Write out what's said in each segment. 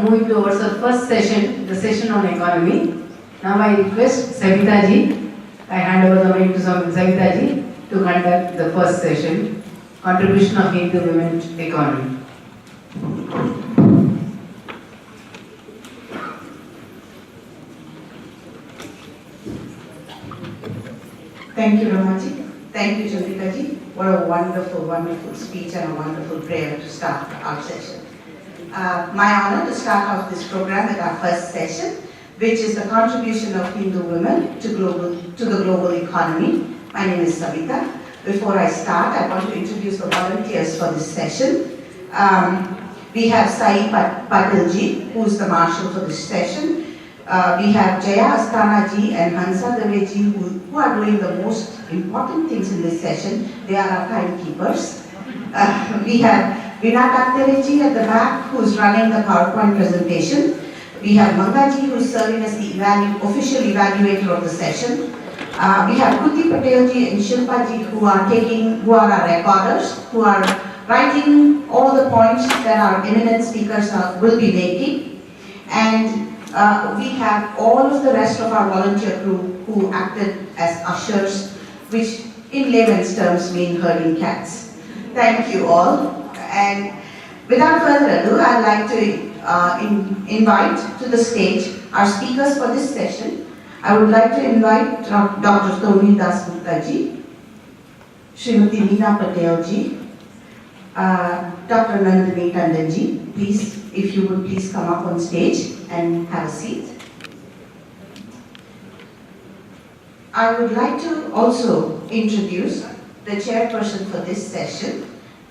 moving towards our first session, the session on economy. Now I request Savita ji, I hand over the mic to Savita ji to conduct the first session, contribution of Hindu women to economy. Thank you, Ramaji. Thank you, Chandrika ji. What a wonderful, wonderful speech and a wonderful prayer to start our session. My honor to start off this program with our first session, which is the contribution of Hindu women to the global economy. My name is Savita. Before I start, I want to introduce the volunteers for this session. We have Sai Patel ji, who is the marshal for this session. We have Jaya Asthana ji and Hansa Dave ji, who are doing the most important things in this session. They are our timekeepers. We have Veda ji at the back, who is running the PowerPoint presentation. We have Manga ji, who is serving as the official evaluator of the session. We have Kuti Patel ji and Shilpa ji, who are our recorders, who are writing all the points that our eminent speakers will be making. And we have all of the rest of our volunteer crew who acted as ushers, which in layman's terms mean herding cats. Thank you all. And without further ado, I'd like to invite to the stage our speakers for this session. I would like to invite Dr. Toni Dasgupta ji, Srimati Meena Patel ji, Dr. Nandini Tandon ji. Please, if you would please come up on stage and have a seat. I would like to also introduce the chairperson for this session,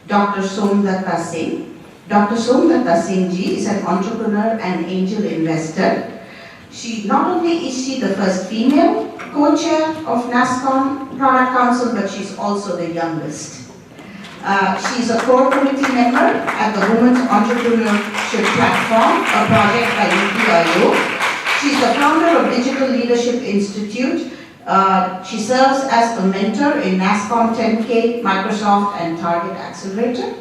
Dr. Somdutta Singh. Dr. Somdutta Singh ji is an entrepreneur and angel investor. Not only is she the first female co-chair of NASSCOM Product Council, but she's also the youngest. She's a core committee member at the Women's Entrepreneurship Platform, a project by NITI. She's the founder of Digital Leadership Institute. She serves as a mentor in NASSCOM 10K, Microsoft and Target Accelerator.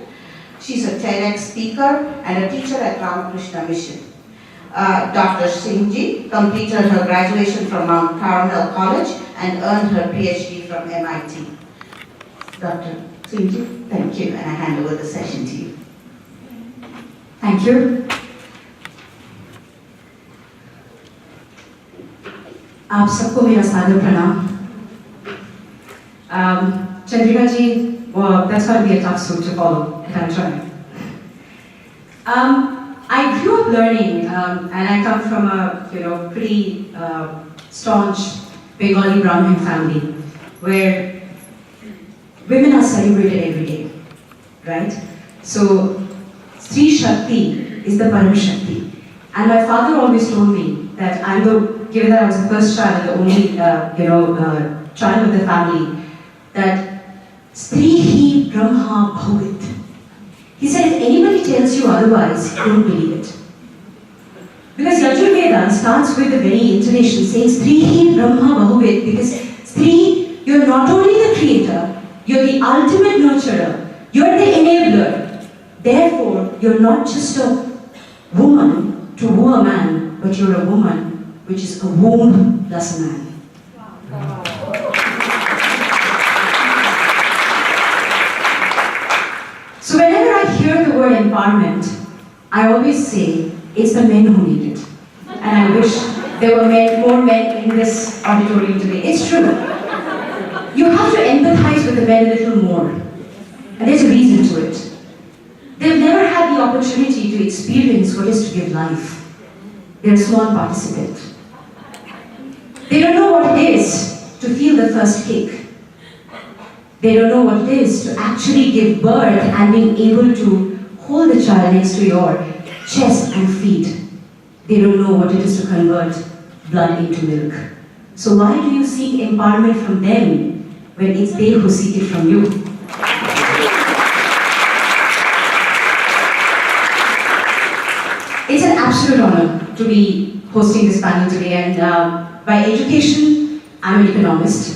She's a TEDx speaker and a teacher at Ramakrishna Mission. Dr. Singh ji completed her graduation from Mount Carmel College and earned her PhD from MIT. Dr. Singh ji, thank you, and I hand over the session to you. Thank you. आप सबको मेरा सादर प्रणाम. Chandrika ji, well, that's going to be a tough suit to follow, if I'm trying. I grew up learning, and I come from a pretty staunch Bengali Brahmin family, where women are celebrated every day, right? So, Sri Shakti is the Param Shakti. And my father always told me that given that I was the first child, the only child of the family, that Strihi Brahma Bhavit. He said, if anybody tells you otherwise, don't believe it. Because Veda starts with the very intonation saying Strihi Brahma Bhavit, because Stri, you're not only the creator, you're the ultimate nurturer, you're the enabler. Therefore, you're not just a woman to woo a man, but you're a woman which is a womb plus a man. So whenever I hear the word empowerment, I always say it's the men who need it. And I wish there were more men in this auditorium today. It's true. You have to empathize with the men a little more. And there's a reason to it. They've never had the opportunity to experience what it is to give life. They're a small participant. They don't know what it is to feel the first kick. They don't know what it is to actually give birth and being able to hold the child next to your chest and feet. They don't know what it is to convert blood into milk. So why do you seek empowerment from them when it's they who seek it from you? It's an absolute honor to be hosting this panel today, and by education, I'm an economist.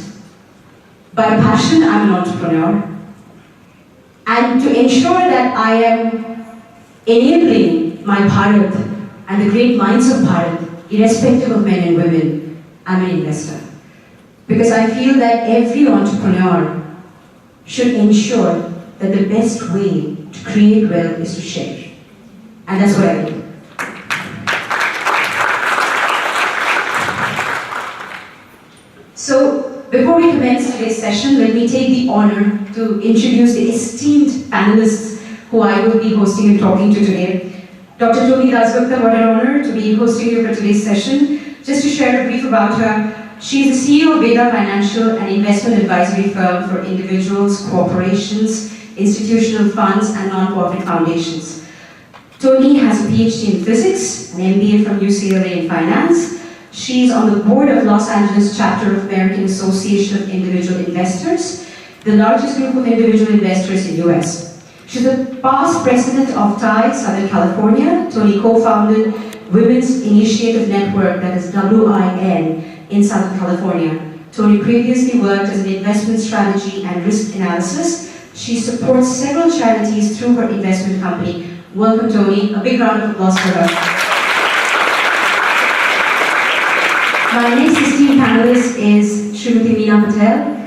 By passion, I'm an entrepreneur. And to ensure that I am enabling my Bharat and the great minds of Bharat, irrespective of men and women, I'm an investor. Because I feel that every entrepreneur should ensure that the best way to create wealth is to share. And that's what I do. So, before we commence today's session, let me take the honor to introduce the esteemed panelists who I will be hosting and talking to today. Dr. Toni Dasgupta, what an honor to be hosting you for today's session. Just to share a brief about her, she is the CEO of Veda Financial, an investment advisory firm for individuals, corporations, institutional funds, and non-profit foundations. Toni has a PhD in physics, an MBA from UCLA in finance. She is on the board of Los Angeles chapter of American Association of Individual Investors, the largest group of individual investors in US. She's the past president of TIE Southern California. Toni co-founded Women's Initiative Network, that is WIN, in Southern California. Toni previously worked as an investment strategy and risk analysis. She supports several charities through her investment company. Welcome, Toni. A big round of applause for her. My next esteemed panelist is Srimati Meena Patel.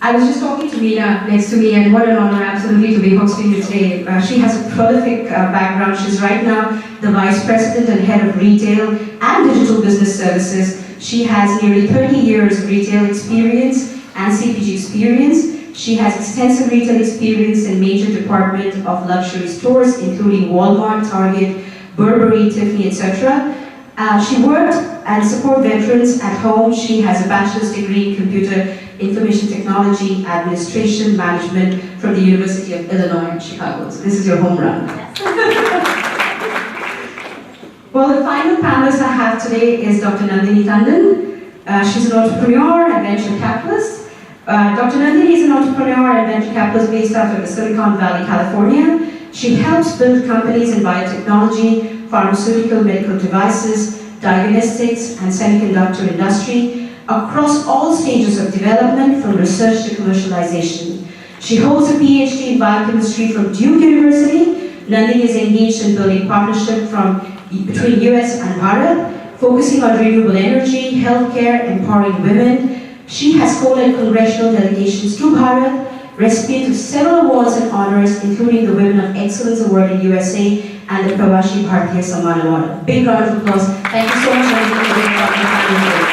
I was just talking to Meena next to me, and what an honor absolutely to be hosting you today. She has a prolific background. She's right now the Vice President and Head of Retail and Digital Business Services. She has nearly 30 years of retail experience and CPG experience. She has extensive retail experience in major department of luxury stores, including Walmart, Target, Burberry, Tiffany, etc. She worked and support veterans at home. She has a bachelor's degree in computer information technology, administration, management from the University of Illinois in Chicago. So this is your home run. Yes. Well, the final panelist I have today is Dr. Nandini Tandon. She's an entrepreneur and venture capitalist. Dr. Nandini is an entrepreneur and venture capitalist based out of the Silicon Valley, California. She helps build companies in biotechnology, pharmaceutical, medical devices, diagnostics, and semiconductor industry across all stages of development, from research to commercialization. She holds a PhD in biochemistry from Duke University. Nandini is engaged in building partnership between US and Bharat, focusing on renewable energy, healthcare, empowering women. She has co-led congressional delegations to Bharat, recipient of several awards and honors, including the Women of Excellence Award in USA and the Pravashi Bharatiya Samman Award. Big round of applause. Thank you so much, Nandini, for being part of the panel today.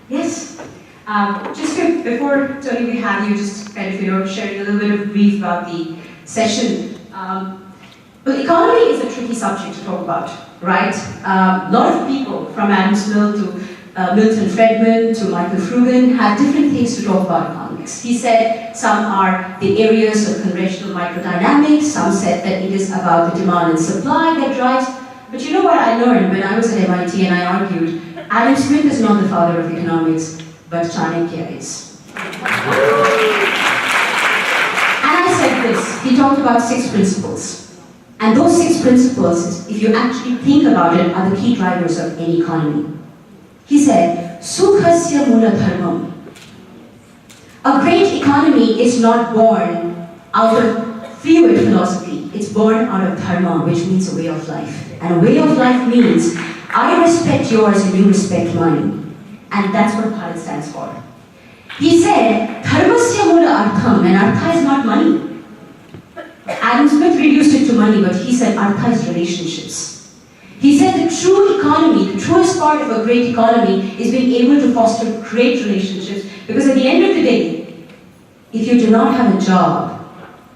Yes. Before Toni, we have you just kind of sharing a little bit of brief about the session. But economy is a tricky subject to talk about, right? A lot of people, from Adam Smith to Milton Friedman to Michael Frugen, have different things to talk about economics. He said some are the areas of conventional microdynamics. Some said that it is about the demand and supply that drives. But you know what I learned when I was at MIT and I argued? Adam Smith is not the father of economics, but Chanakya is. And I said this, he talked about 6 principles. And those 6 principles, if you actually think about it, are the key drivers of any economy. He said, Sukhasya mula dharmam. A great economy is not born out of fluid philosophy. It's born out of dharma, which means a way of life. And a way of life means, I respect yours and you respect mine. And that's what Bharat stands for. He said, Dharmasya mula artham, and artha is not money. Adam Smith reduced it to money, but he said artha is relationships. He said the true economy, the truest part of a great economy is being able to foster great relationships, because at the end of the day, if you do not have a job,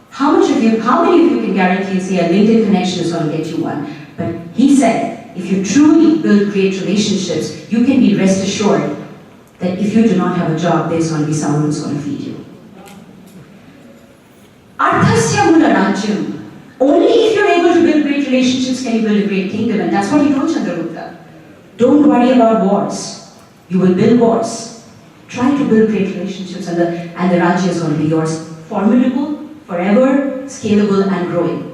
how many of you can guarantee and say a LinkedIn connection is going to get you one? But he said, if you truly build great relationships, you can be rest assured that if you do not have a job, there's going to be someone who's going to feed you. Arthasya mula rajyam. Only if you're able to build great relationships can you build a great kingdom, and that's what he told Chandragupta. Don't worry about wars. You will build wars. Try to build great relationships, and the Rajya is going to be yours. Formidable, forever, scalable, and growing.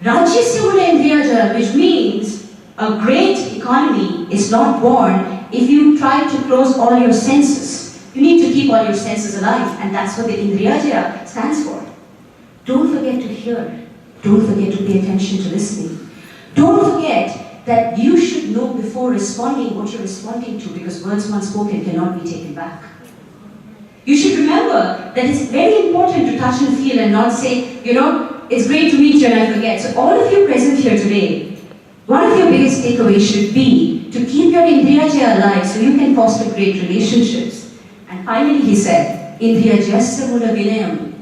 Rajyasya mula indriyaja, which means a great economy is not born if you try to close all your senses. You need to keep all your senses alive, and that's what the Indriyajaya stands for. Don't forget to hear. Don't forget to pay attention to listening. Don't forget that you should know before responding what you're responding to, because words once spoken cannot be taken back. You should remember that it's very important to touch and feel and not say, you know, it's great to meet you and I forget. So all of you present here today, one of your biggest takeaways should be to keep your Indriyajaya alive so you can foster great relationships. And finally he said, Indriyajasya mula vinayam.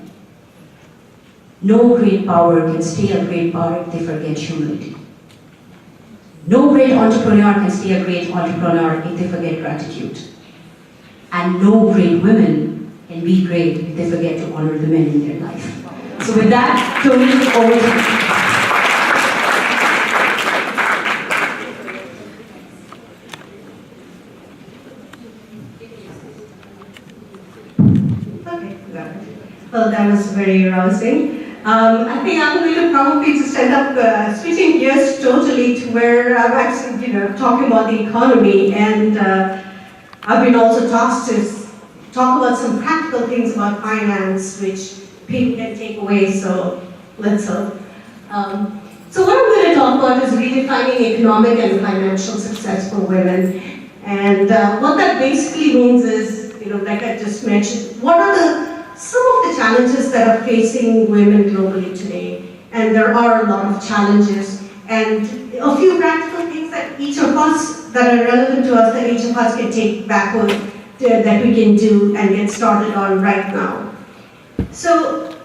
No great power can stay a great power if they forget humility. No great entrepreneur can stay a great entrepreneur if they forget gratitude. And no great women can be great if they forget to honor the men in their life. So with that, Toni, over to you. Okay, got it. Well, that was very arousing. I think I'm going to probably just end up switching gears totally to where I'm actually, talking about the economy, and I've been also tasked to talk about some practical things about finance, which people can take away. So let's hope. So what I'm going to talk about is redefining economic and financial success for women, and what that basically means is, like I just mentioned, what are some of the challenges that are facing women globally today, and there are a lot of challenges, and a few practical things that each of us, that are relevant to us, that each of us can take backward, that we can do and get started on right now. So,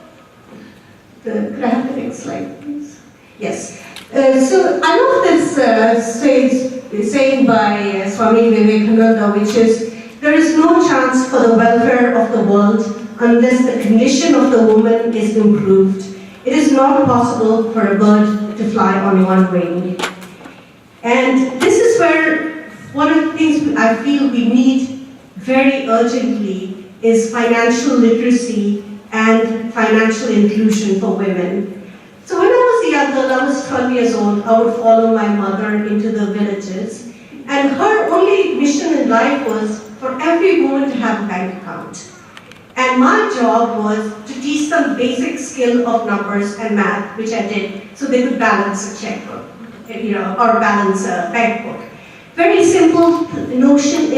could I have the next slide, please? Yes. So I love this saying by Swami Vivekananda, which is, there is no chance for the welfare of the world unless the condition of the woman is improved. It is not possible for a bird to fly on one wing. And this is where one of the things I feel we need very urgently is financial literacy and financial inclusion for women. So when I was a young girl, I was 12 years old, I would follow my mother into the villages, and her only mission in life was for every woman to have a bank account. And my job was to teach them basic skill of numbers and math, which I did, so they could balance a checkbook, or balance a bank book. Very simple notion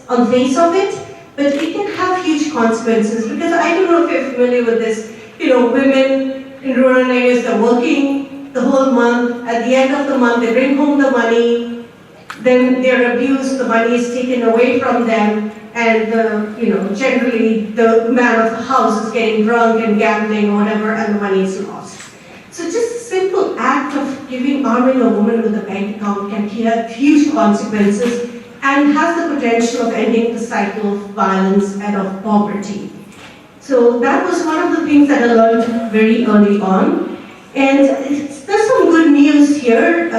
on the face of it, but it can have huge consequences, because I don't know if you're familiar with this, women in rural areas, they're working the whole month, at the end of the month they bring home the money, then they're abused, the money is taken away from them, and generally the man of the house is getting drunk and gambling or whatever, and the money is lost. So just a simple act of arming a woman with a bank account can have huge consequences and has the potential of ending the cycle of violence and of poverty. So that was one of the things that I learned very early on. And there's some good news here.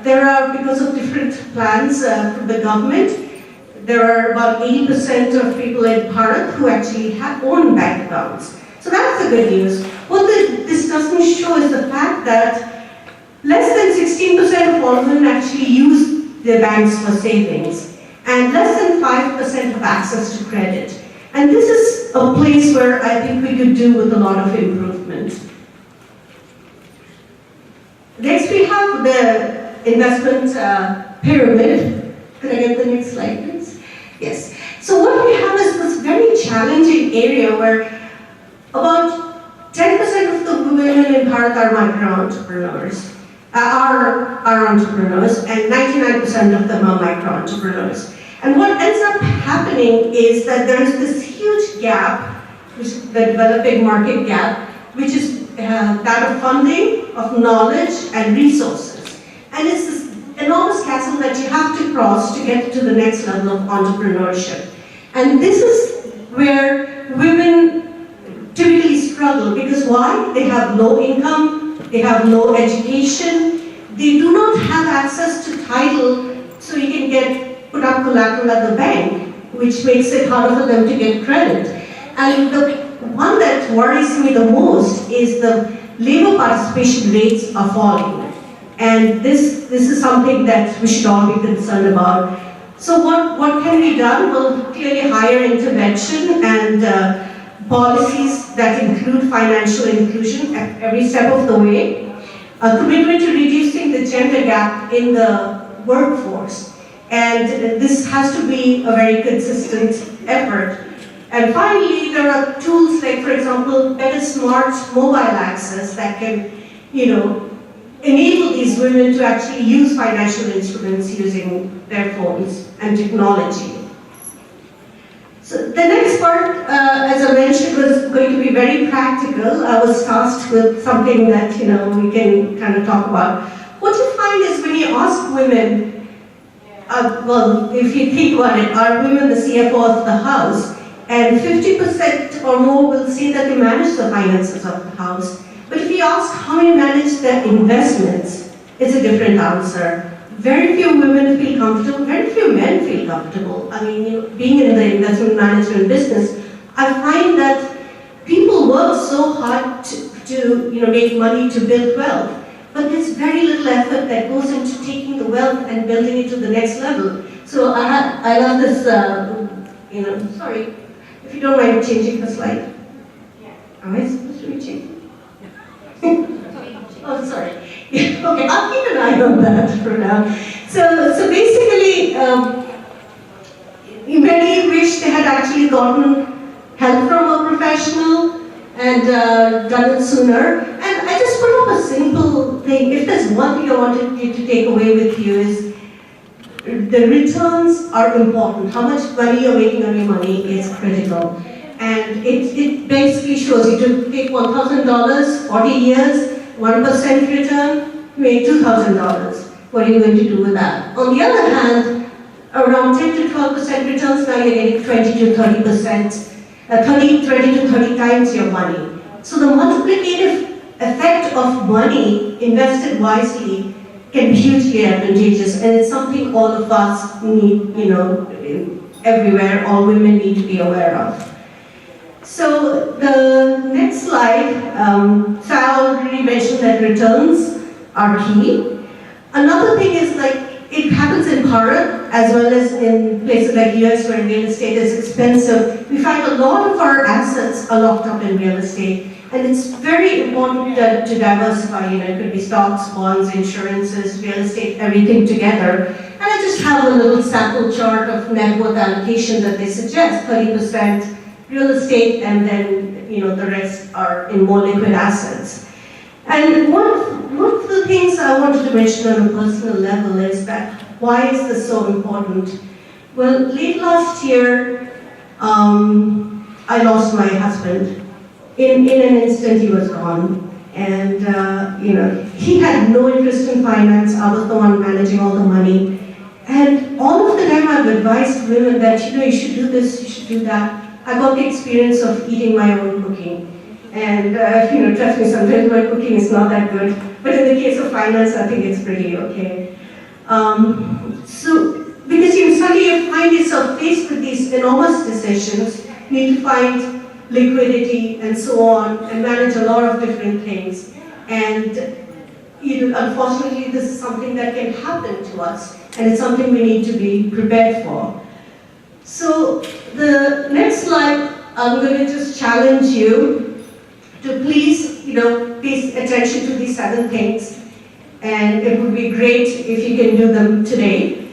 There are, because of different plans from the government, there are about 80% of people in Bharat who actually own bank accounts. So that's the good news. What this doesn't show is the fact that less than 16% of all women actually use their banks for savings, and less than 5% have access to credit. And this is a place where I think we could do with a lot of improvement. Next we have the investment pyramid. Could I get the next slide, please? Yes. So what we have is this very challenging area where about 10% of the women in Bharat are micro-entrepreneurs, are entrepreneurs, and 99% of them are micro-entrepreneurs. And what ends up happening is that there is this huge gap, which is the developing market gap, which is that of funding, of knowledge, and resources. And it's this enormous chasm that you have to cross to get to the next level of entrepreneurship. And this is where women typically struggle, because why? They have low income, they have low education, they do not have access to title, so you can put up collateral at the bank, which makes it harder for them to get credit. And the one that worries me the most is the labor participation rates are falling. And this is something that we should all be concerned about. So what can be done? Well, clearly higher intervention and policies that include financial inclusion at every step of the way. A commitment to reducing the gender gap in the workforce. And this has to be a very consistent effort. And finally, there are tools like, for example, better smart mobile access that can, enable these women to actually use financial instruments using their phones and technology. So the next part, as I mentioned, was going to be very practical. I was tasked with something that, we can kind of talk about. What you find is when you ask women, well, if you think about it, are women the CFO of the house? And 50% or more will say that they manage the finances of the house. But if you ask how many manage their investments, it's a different answer. Very few women feel comfortable, very few men feel comfortable. I mean, being in the investment management business, I find that people work so hard to make money to build wealth, but there's very little effort that goes into taking the wealth and building it to the next level. So I love this, sorry, if you don't mind changing the slide. Am I supposed to be changing? Oh, sorry. Okay, I'll keep an eye on that for now. So basically, many wish they had actually gotten help from a professional and done it sooner. And I just put up a simple thing. If there's one thing I wanted you to take away with you is the returns are important. How much money you're making on your money is critical. And it basically shows you to take $1,000, 40 years, 1% return, you make $2,000. What are you going to do with that? On the other hand, around 10 to 12% returns, now you're getting 20 to 30%, 20 to 30 times your money. So the multiplicative effect of money invested wisely can be hugely advantageous, and it's something all of us need, everywhere, all women need to be aware of. So the next slide, so I already mentioned that returns are key. Another thing is it happens in Bharat as well as in places like US where real estate is expensive. We find a lot of our assets are locked up in real estate, and it's very important to diversify. It could be stocks, bonds, insurances, real estate, everything together. And I just have a little sample chart of net worth allocation that they suggest, 30% real estate, and then the rest are in more liquid assets. And one of the things I wanted to mention on a personal level is that why is this so important? Well, late last year, I lost my husband. In an instant, he was gone. And he had no interest in finance. I was the one managing all the money. And all of the time I've advised women that, you should do this, you should do that. I got the experience of eating my own cooking. And, trust me, sometimes my cooking is not that good. But in the case of finance, I think it's pretty okay. So, because you suddenly find yourself faced with these enormous decisions, you need to find liquidity and so on, and manage a lot of different things. And, unfortunately, this is something that can happen to us, and it's something we need to be prepared for. So the next slide, I'm going to just challenge you to please, pay attention to these 7 things, and it would be great if you can do them today.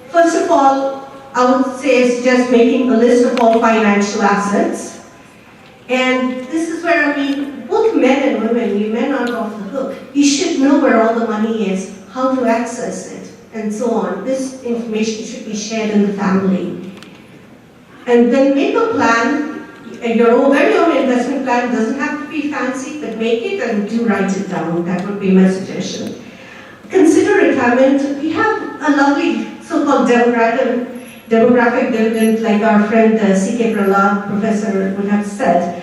First of all, I would suggest making a list of all financial assets, and this is where both men and women, men aren't off the hook. You should know where all the money is, how to access it, and so on. This information should be shared in the family. And then make a plan, your very own investment plan. Doesn't have to be fancy, but make it and do write it down. That would be my suggestion. Consider retirement. We have a lovely so-called demographic dividend, like our friend C.K. Prahlad, professor, would have said.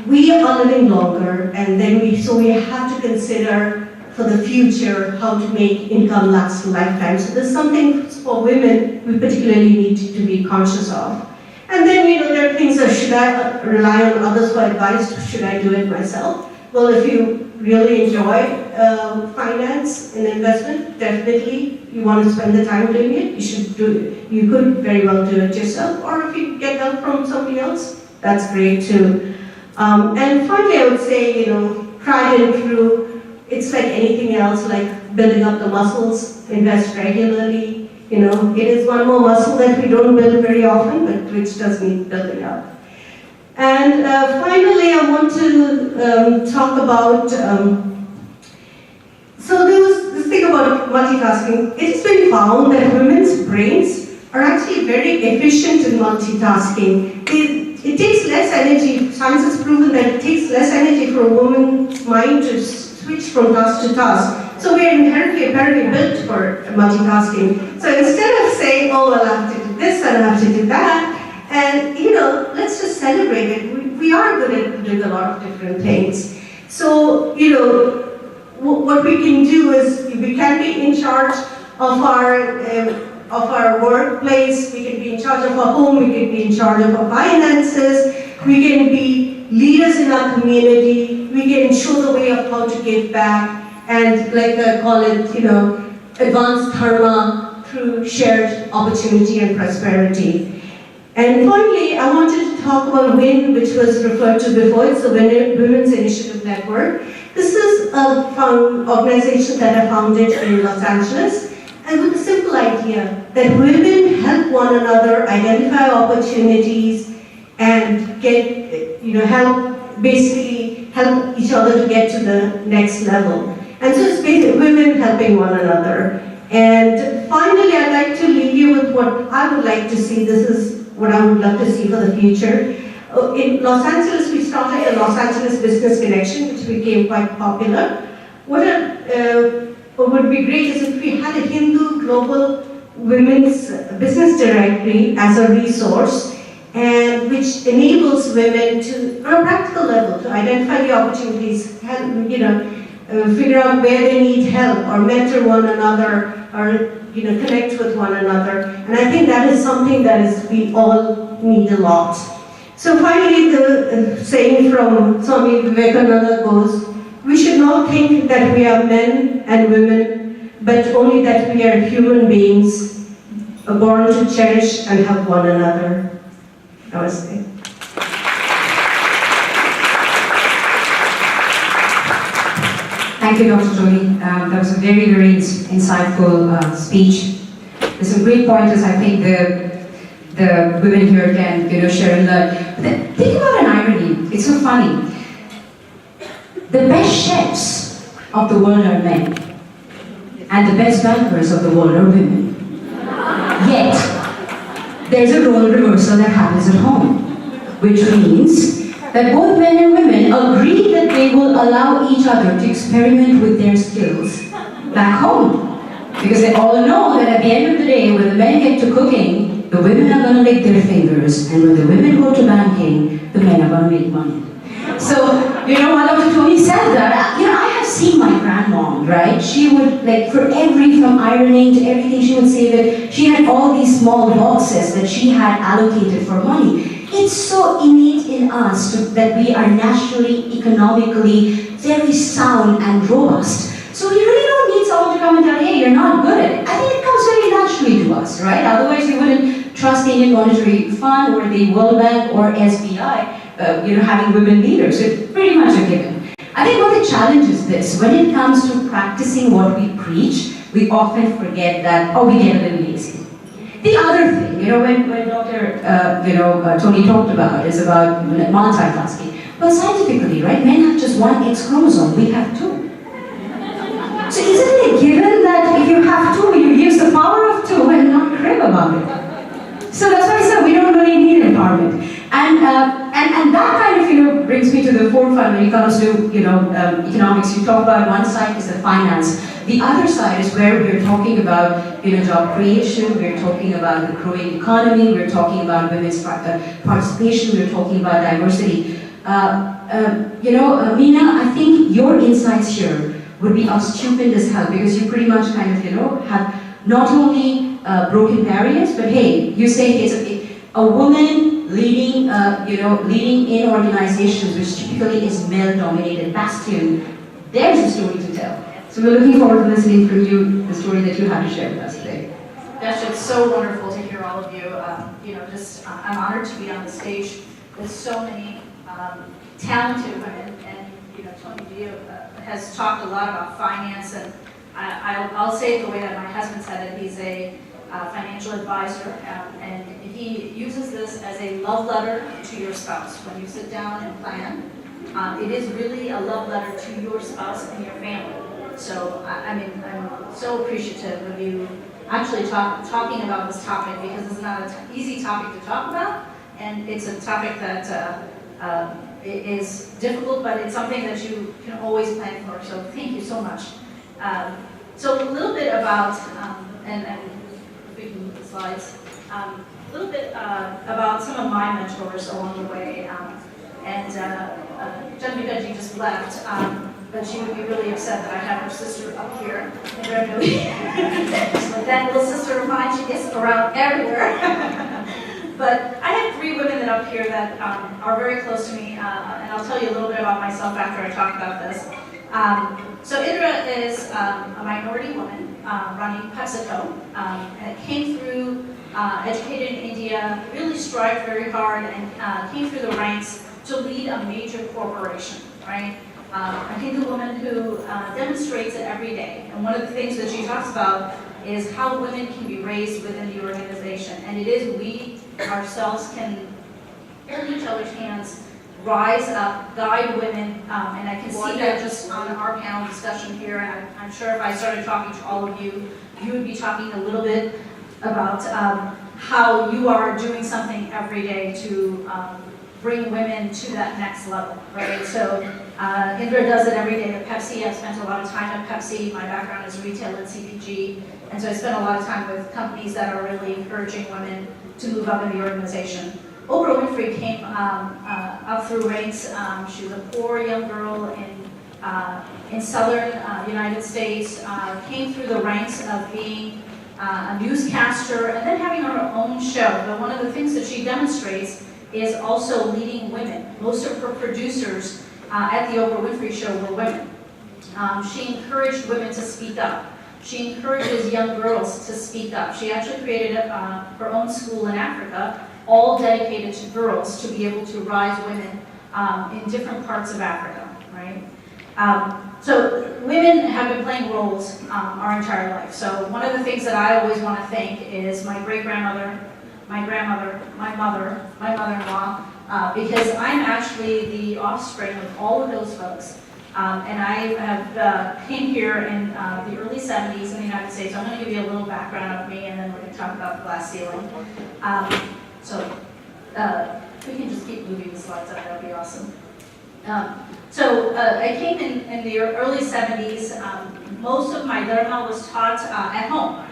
We are living longer, and then so we have to consider for the future how to make income last a lifetime. So there's something for women we particularly need to be conscious of. And then, there are things that should I rely on others for advice, or should I do it myself? Well, if you really enjoy finance and investment, definitely you want to spend the time doing it, you should do it. You could very well do it yourself, or if you get help from somebody else, that's great too. And finally, I would say, tried and true. It's like anything else, like building up the muscles, invest regularly. It is one more muscle that we don't build very often, but which does need building up. And finally, I want to talk about, so there was this thing about multitasking. It's been found that women's brains are actually very efficient in multitasking. It takes less energy. Science has proven that it takes less energy for a woman's mind to switch from task to task. So we are inherently apparently built for multitasking. So instead of saying, oh, well, I have to do this and I have to do that, and let's just celebrate it. We are good at doing a lot of different things. So, what we can do is we can be in charge of our workplace, we can be in charge of our home, we can be in charge of our finances, we can be leaders in our community, we can show the way of how to give back, and like I call it, advanced karma through shared opportunity and prosperity. And finally, I wanted to talk about WIN, which was referred to before. It's the Women's Initiative Network. This is a organization that I founded in Los Angeles, and with a simple idea that women help one another identify opportunities and get, help each other to get to the next level. And so it's basically women helping one another. And finally, I'd like to leave you with what I would like to see. This is what I would love to see for the future. In Los Angeles, we started the Los Angeles Business Connection, which became quite popular. What would be great is if we had a Hindu Global Women's Business Directory as a resource, and which enables women to, on a practical level, to identify the opportunities, help, figure out where they need help, or mentor one another, or connect with one another. And I think that is something that we all need a lot. So finally, the saying from Swami Vivekananda goes, we should not think that we are men and women, but only that we are human beings, born to cherish and help one another. Namaste. Thank you, Dr. Toni. That was a very, very insightful speech. There's some great pointers. I think the women here can, share and learn. Think about an irony. It's so funny. The best chefs of the world are men, and the best bankers of the world are women. Yet, there's a role reversal that happens at home, which means that both men and women agree that they will allow each other to experiment with their skills back home. Because they all know that at the end of the day, when the men get to cooking, the women are going to lick their fingers, and when the women go to banking, the men are going to make money. So, while Dr. Toni said that, I have seen my grandmom, right? She would, from ironing to everything, she would save it. She had all these small boxes that she had allocated for money. It's so innate in us that we are naturally, economically very sound and robust. So we really don't need someone to come and tell, hey, you're not good at it. I think it comes very naturally to us, right? Otherwise you wouldn't trust the Indian Monetary Fund or the World Bank or SBI, having women leaders. It's pretty much a given. I think what the challenge is this: when it comes to practicing what we preach, we often forget that, we get a little lazy. The other thing, when Dr. Toni talked about is about multitasking. Well, scientifically, right, men have just one X chromosome, we have two. So isn't it a given that if you have two, you use the power of two and not crib about it? So that's why I said we don't really need empowerment. And that kind of, brings me to the forefront when it comes to, economics. You talk about one side is the finance. The other side is where we're talking about, job creation, we're talking about the growing economy, we're talking about women's participation, we're talking about diversity. Meena, I think your insights here would be of stupendous help, because you pretty much kind of, have not only broken barriers, but hey, you say it's a woman leading, leading in organizations which typically is male-dominated bastion. There's a story to tell. So we're looking forward to listening from you, the story that you have to share with us today. Gosh, it's so wonderful to hear all of you. I'm honored to be on the stage with so many talented women. And Toni has talked a lot about finance, and I'll say it the way that my husband said it. He's a financial advisor, and he uses this as a love letter to your spouse. When you sit down and plan, it is really a love letter to your spouse and your family. So I'm so appreciative of you actually talking about this topic, because it's not an easy topic to talk about, and it's a topic that is difficult, but it's something that you can always plan for. So thank you so much. So a little bit about, and if we can move the slides, a little bit about some of my mentors along the way. Dasgupta ji just left, but she would be really upset that I have her sister up here in Redwood. Like that little sister of mine, she gets around everywhere. But I have 3 women that up here that are very close to me, and I'll tell you a little bit about myself after I talk about this. So Indra is a minority woman running PepsiCo, and came through, educated in India, really strived very hard, and came through the ranks to lead a major corporation, right? A Hindu woman who demonstrates it every day. And one of the things that she talks about is how women can be raised within the organization. And it is we ourselves can hold each other's hands, rise up, guide women, and I can see that just on our panel discussion here. And I'm sure if I started talking to all of you, you would be talking a little bit about how you are doing something every day to bring women to that next level, right? So Indra does it every day at Pepsi. I've spent a lot of time at Pepsi. My background is retail and CPG, and so I spent a lot of time with companies that are really encouraging women to move up in the organization. Oprah Winfrey came up through ranks. She was a poor young girl in southern United States, came through the ranks of being a newscaster and then having her own show. But one of the things that she demonstrates is also leading women. Most of her producers at the Oprah Winfrey Show were women. She encouraged women to speak up. She encourages young girls to speak up. She actually created her own school in Africa, all dedicated to girls to be able to rise women in different parts of Africa, right? So women have been playing roles our entire life. So one of the things that I always want to thank is my great-grandmother, my grandmother, my mother, my mother-in-law, because I'm actually the offspring of all of those folks. And I have came here in the early 70s in the United States. I'm going to give you a little background of me, and then we're going to talk about the glass ceiling. If we can just keep moving the slides up, that would be awesome. I came in the early 70s. Most of my dharma was taught at home.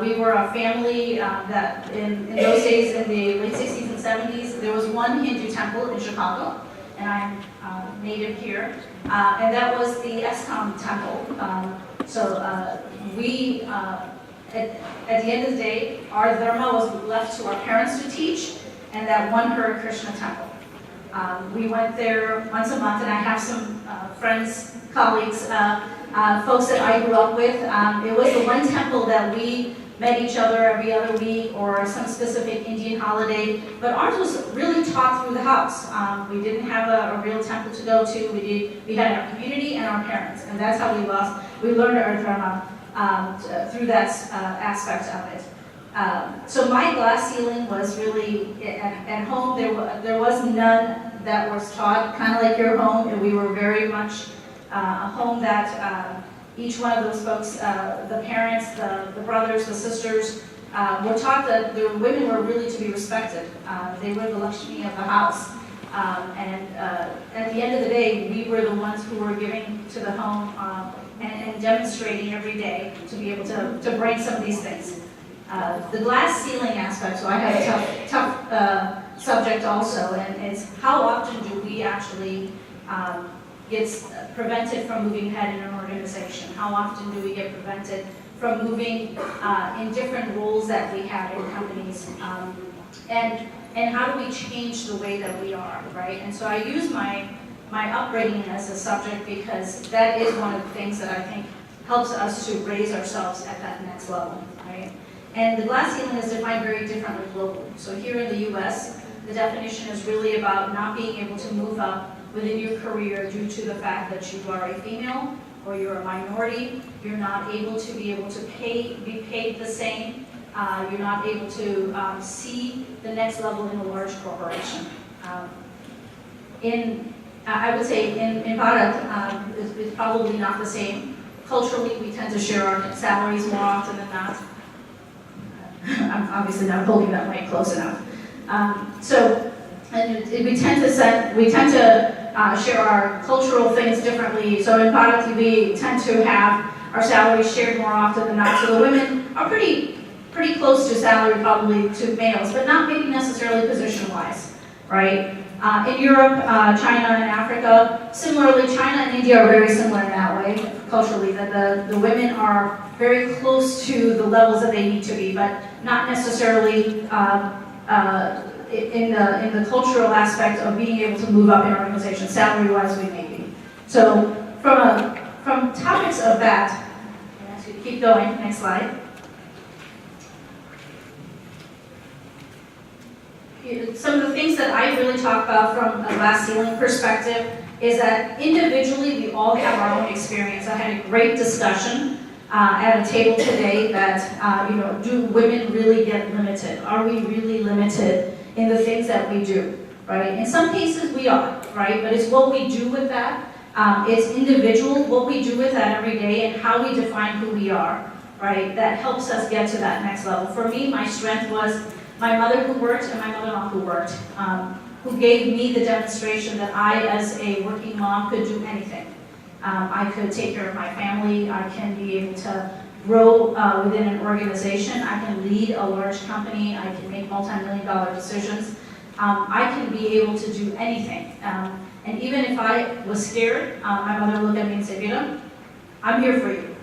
We were a family that in those days, in the late 60s and 70s, there was one Hindu temple in Chicago, and I'm native here, and that was the NASSCOM temple. We, at the end of the day, our dharma was left to our parents to teach, and that one Hare Krishna temple. We went there once a month, and I have some friends, colleagues, folks that I grew up with. It was the one temple that we met each other every other week or some specific Indian holiday, but ours was really taught through the house. We didn't have a real temple to go to. We had our community and our parents, and that's how we learned our dharma through that aspect of it. So my glass ceiling was really, at home, there was none that was taught, kind of like your home, and we were very much a home that each one of those folks, the parents, the brothers, the sisters, were taught that the women were really to be respected. They were the Lakshmi of the house. At the end of the day, we were the ones who were giving to the home and demonstrating every day to be able to bring some of these things. The glass ceiling aspect, so I have a tough subject also, and it's how often do we actually get prevented from moving ahead in an organization? How often do we get prevented from moving in different roles that we have in companies? And how do we change the way that we are, right? And so I use my upbringing as a subject because that is one of the things that I think helps us to raise ourselves at that next level, right? And the glass ceiling is defined very differently globally. So here in the US, the definition is really about not being able to move up within your career due to the fact that you are a female or you're a minority, you're not able to be be paid the same, you're not able to see the next level in a large corporation. I would say in Bharat, it's probably not the same. Culturally, we tend to share our salaries more often than not. I'm obviously not holding that mic close enough. We tend to share our cultural things differently. So in Bharat, we tend to have our salaries shared more often than not. So the women are pretty close to salary probably to males, but not maybe necessarily position-wise, right? In Europe, China and Africa, similarly, China and India are very similar in that way, culturally, that the women are very close to the levels that they need to be, but not necessarily in the cultural aspect of being able to move up in organizations. Salary-wise, we may be. So from topics of that, I ask you to keep going, next slide. Some of the things that I really talk about from a glass ceiling perspective is that individually we all have our own experience. I had a great discussion at a table today that, do women really get limited? Are we really limited in the things that we do, right? In some cases we are, right? But it's what we do with that. It's individual, what we do with that every day and how we define who we are, right? That helps us get to that next level. For me, my strength was my mother who worked and my mother-in-law who worked, who gave me the demonstration that I, as a working mom, could do anything. I could take care of my family, I can be able to grow within an organization, I can lead a large company, I can make multi-million-dollar decisions, I can be able to do anything. And even if I was scared, my mother would look at me and say, Veda, I'm here for you.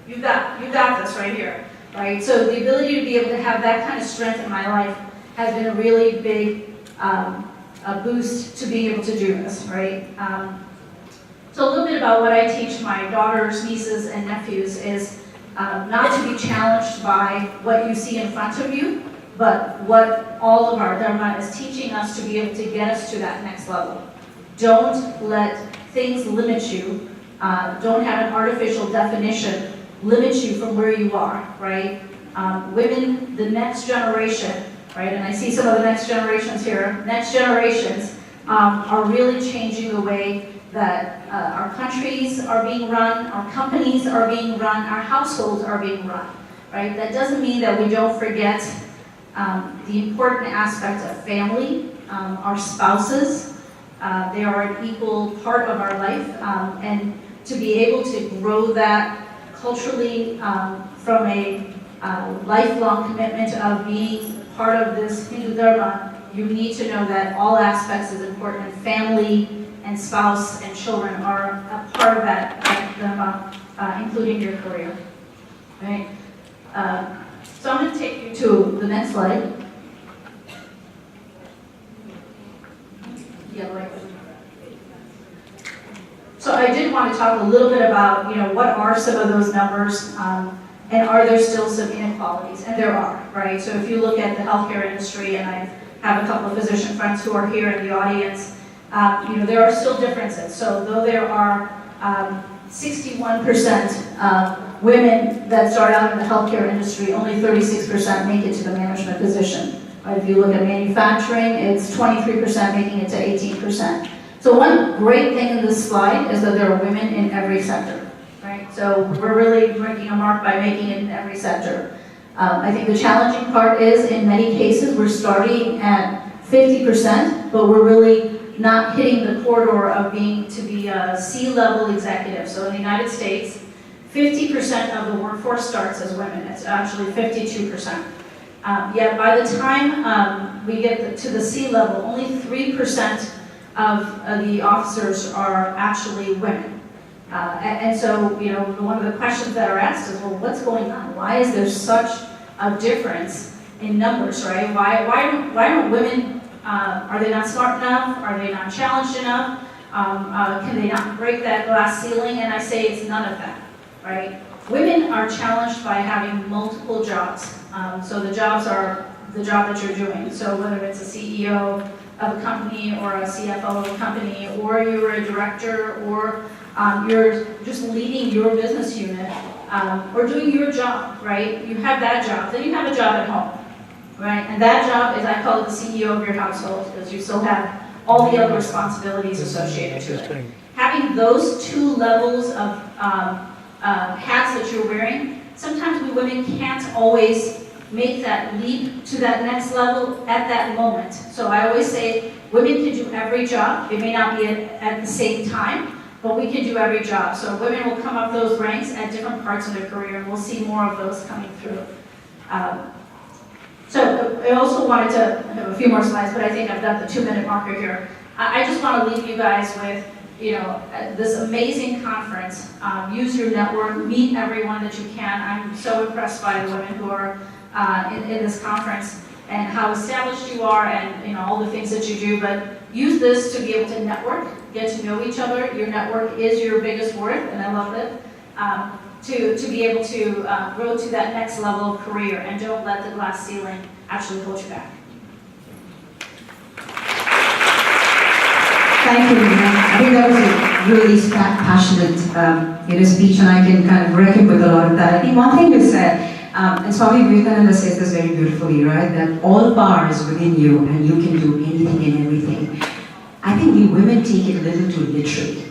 You got this right here. Right? So the ability to be able to have that kind of strength in my life has been a really big a boost to being able to do this, right? So a little bit about what I teach my daughters, nieces, and nephews is not to be challenged by what you see in front of you, but what all of our Dharma is teaching us to be able to get us to that next level. Don't let things limit you. Don't have an artificial definition limit you from where you are, right? Women, the next generation, right? And I see some of the next generations here. Next generations are really changing the way that our countries are being run, our companies are being run, our households are being run, right? That doesn't mean that we don't forget the important aspect of family, our spouses. They are an equal part of our life, and to be able to grow that culturally from a lifelong commitment of being part of this Hindu Dharma, you need to know that all aspects is important. Family and spouse and children are a part of that Dharma, including your career. Right? So I'm going to take you to the next slide. Yeah, right. So I did want to talk a little bit about, what are some of those numbers, and are there still some inequalities? And there are, right? So if you look at the healthcare industry, and I have a couple of physician friends who are here in the audience, there are still differences. So though there are 61% women that start out in the healthcare industry, only 36% make it to the management position. Right? If you look at manufacturing, it's 23% making it to 18%. So one great thing in this slide is that there are women in every sector, right? So we're really making a mark by making it in every sector. I think the challenging part is, in many cases, we're starting at 50%, but we're really not hitting the corridor of being to be a C-level executive. So in the United States, 50% of the workforce starts as women. It's actually 52%. Yet by the time we get to the C-level, only 3% of the officers are actually women. And so, one of the questions that are asked is, well, what's going on? Why is there such a difference in numbers, right? Why don't women, are they not smart enough? Are they not challenged enough? Can they not break that glass ceiling? And I say it's none of that, right? Women are challenged by having multiple jobs. So the jobs are the job that you're doing. So whether it's a CEO of a company or a CFO of a company, or you're a director, or you're just leading your business unit, or doing your job, right? You have that job, then you have a job at home, right? And that job is, I call it the CEO of your household, because you still have all the other responsibilities associated to it. Having those two levels of hats that you're wearing, sometimes we women can't always make that leap to that next level at that moment. So I always say women can do every job. It may not be at the same time, but we can do every job. So women will come up those ranks at different parts of their career, and we'll see more of those coming through. So I also wanted to have a few more slides, but I think I've got the 2-minute marker here. I just want to leave you guys with, this amazing conference. Use your network, meet everyone that you can. I'm so impressed by the women who are in this conference and how established you are, and all the things that you do. But use this to be able to network, get to know each other. Your network is your biggest worth, and I love it. To be able to grow to that next level of career, and don't let the glass ceiling actually hold you back. Thank you, Meena. I think that was a really passionate speech, and I can kind of reckon with a lot of that. I think one thing you said, and Swami Vivekananda says this very beautifully, right? That all power is within you, and you can do anything and everything. I think we women take it a little too literally.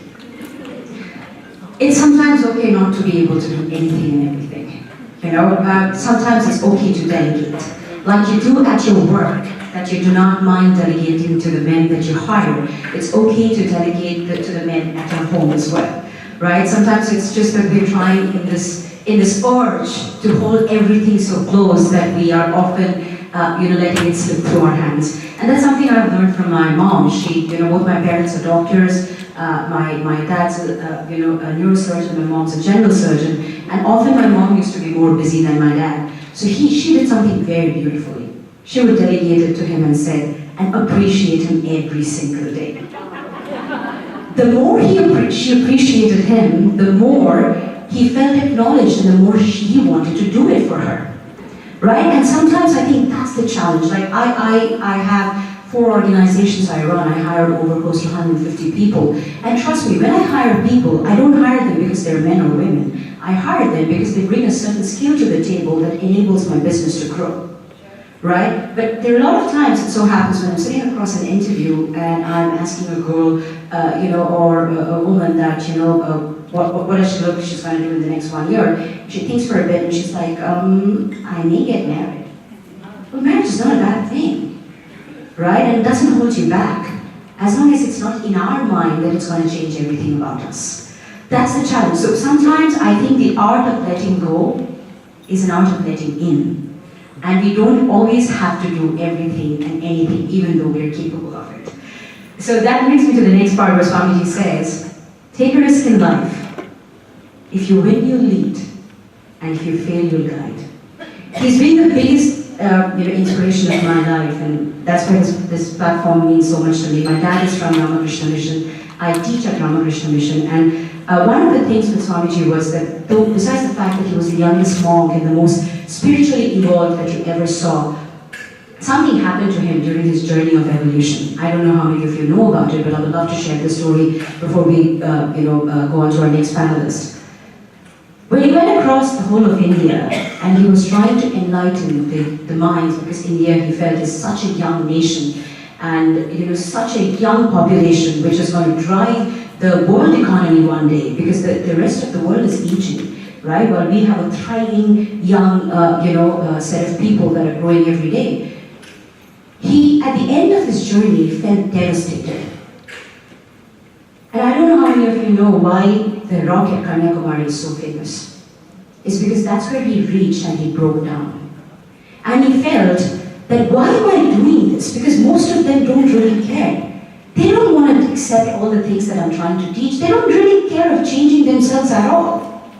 It's sometimes okay not to be able to do anything and everything. Sometimes it's okay to delegate. Like you do at your work, that you do not mind delegating to the men that you hire. It's okay to delegate to the men at your home as well, right? Sometimes it's just that we're trying in this urge to hold everything so close that we are often, letting it slip through our hands. And that's something I've learned from my mom. She, both my parents are doctors. My dad's a neurosurgeon, my mom's a general surgeon, and often my mom used to be more busy than my dad. So she did something very beautifully. She would delegate it to him and said, and appreciate him every single day. The more she appreciated him, the more he felt acknowledged, and the more he wanted to do it for her, right? And sometimes I think that's the challenge. Like I have 4 organizations I run. I hired over close to 150 people. And trust me, when I hire people, I don't hire them because they're men or women. I hire them because they bring a certain skill to the table that enables my business to grow, right? But there are a lot of times it so happens when I'm sitting across an interview and I'm asking a girl, or a woman that, what does she look she's going to do in the next 1 year? She thinks for a bit and she's like, I may get married. Well, marriage is not a bad thing, right? And it doesn't hold you back, as long as it's not in our mind that it's going to change everything about us. That's the challenge. So sometimes I think the art of letting go is an art of letting in. And we don't always have to do everything and anything, even though we're capable of it. So that brings me to the next part where Swamiji says, take a risk in life. If you win, you'll lead. And if you fail, you'll guide. He's been the biggest inspiration of my life, and that's why this platform means so much to me. My dad is from Ramakrishna Mission. I teach at Ramakrishna Mission, and one of the things with Swamiji was that, though, besides the fact that he was the youngest monk and the most spiritually evolved that you ever saw, something happened to him during his journey of evolution. I don't know how many of you know about it, but I would love to share the story before we go on to our next panelist. When he went across the whole of India, and he was trying to enlighten the minds, because India, he felt, is such a young nation, and such a young population, which is going to drive the world economy one day, because the rest of the world is aging, right? While we have a thriving young, set of people that are growing every day. He, at the end of his journey, felt devastated. And I don't know how many of you know why the rock at Kanyakumari is so famous. It's because that's where he reached and he broke down. And he felt that, why am I doing this? Because most of them don't really care. They don't want to accept all the things that I'm trying to teach. They don't really care of changing themselves at all.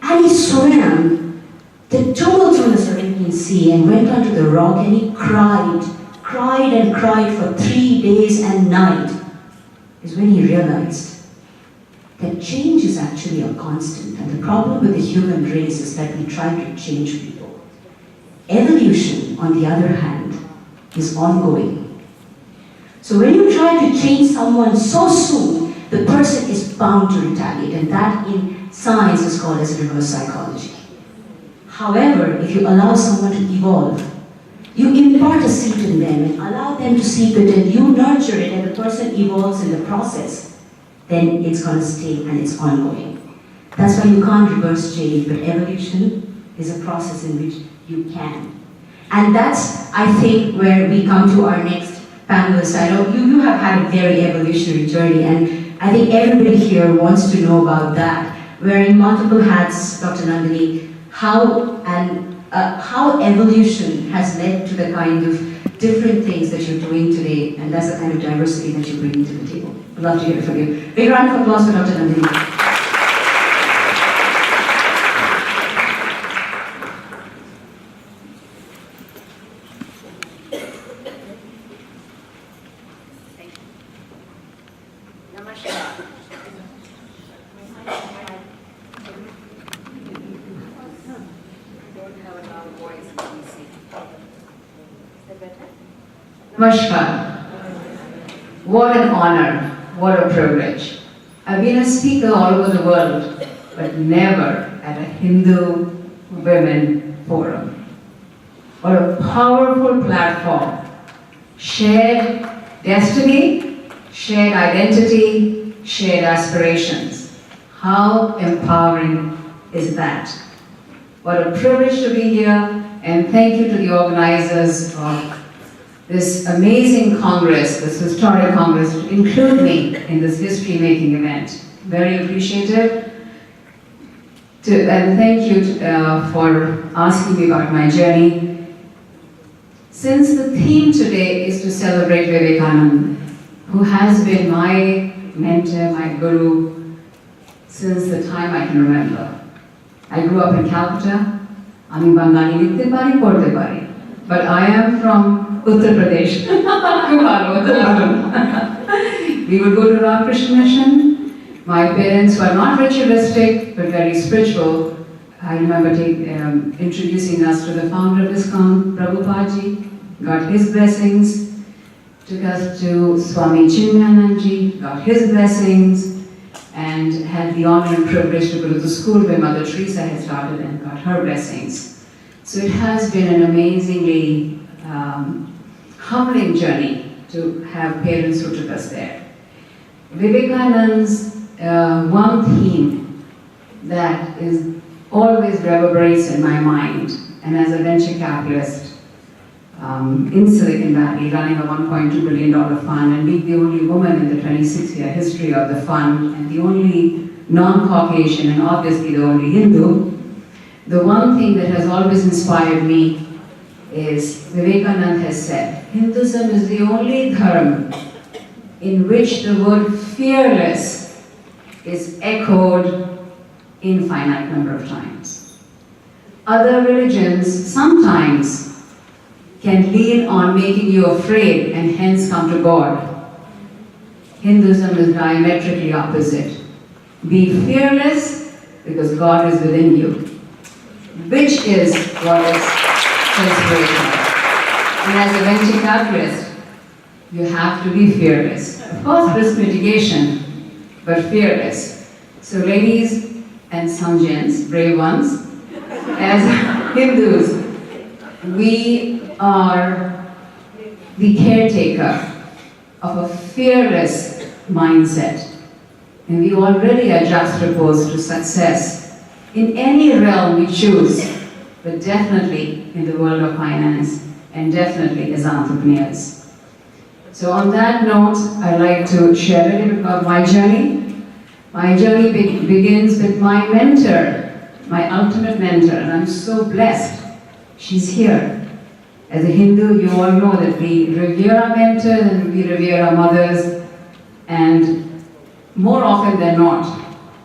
And he swam the tumult on the Arabian Sea and went onto the rock, and he cried and cried for 3 days and night. Is when he realized that change is actually a constant. And the problem with the human race is that we try to change people. Evolution, on the other hand, is ongoing. So when you try to change someone so soon, the person is bound to retaliate, and that in science is called as reverse psychology. However, if you allow someone to evolve, you impart a seed in them and allow them to seep it, and you nurture it, and the person evolves in the process, then it's going to stay and it's ongoing. That's why you can't reverse change, but evolution is a process in which you can. And that's, I think, where we come to our next panelist. I know you have had a very evolutionary journey, and I think everybody here wants to know about that. Wearing multiple hats, Dr. Nandini, how evolution has led to the kind of different things that you're doing today, and that's the kind of diversity that you're bringing to the table. I'd love to hear it from you. Big round of applause for Dr. Nandini. Namaskar. What an honor, what a privilege. I've been a speaker all over the world, but never at a Hindu women forum. What a powerful platform. Shared destiny, shared identity, shared aspirations. How empowering is that? What a privilege to be here, and thank you to the organizers of this amazing Congress, this historic Congress, to include me in this history-making event. Very appreciative. And thank you for asking me about my journey. Since the theme today is to celebrate Vivekananda, who has been my mentor, my guru, since the time I can remember. I grew up in Calcutta. Ami Bangali likhte pari, podte pari. But I am from Uttar Pradesh. We would go to Ramakrishna Mission. My parents were not ritualistic, but very spiritual. I remember introducing us to the founder of ISKCON, Prabhupada, got his blessings. Took us to Swami Chinmayananji, got his blessings, and had the honor and privilege to go to the school where Mother Teresa had started and got her blessings. So it has been an amazingly humbling journey to have parents who took us there. Vivekananda's one theme that is always reverberates in my mind, and as a venture capitalist in Silicon Valley, running a $1.2 billion fund and being the only woman in the 26-year history of the fund and the only non-Caucasian and obviously the only Hindu, the one thing that has always inspired me is Vivekananda has said, Hinduism is the only dharma in which the word fearless is echoed infinite number of times. Other religions sometimes can lean on making you afraid and hence come to God. Hinduism is diametrically opposite. Be fearless because God is within you, which is what is inspirational. And as a venture capitalist, you have to be fearless. Of course, risk mitigation, but fearless. So ladies and some gents, brave ones, as Hindus, we are the caretaker of a fearless mindset. And we already are juxtaposed to success in any realm we choose, but definitely in the world of finance and definitely as entrepreneurs. So on that note, I'd like to share a little bit about my journey. My journey begins with my mentor, my ultimate mentor, and I'm so blessed she's here. As a Hindu, you all know that we revere our mentors and we revere our mothers, and more often than not,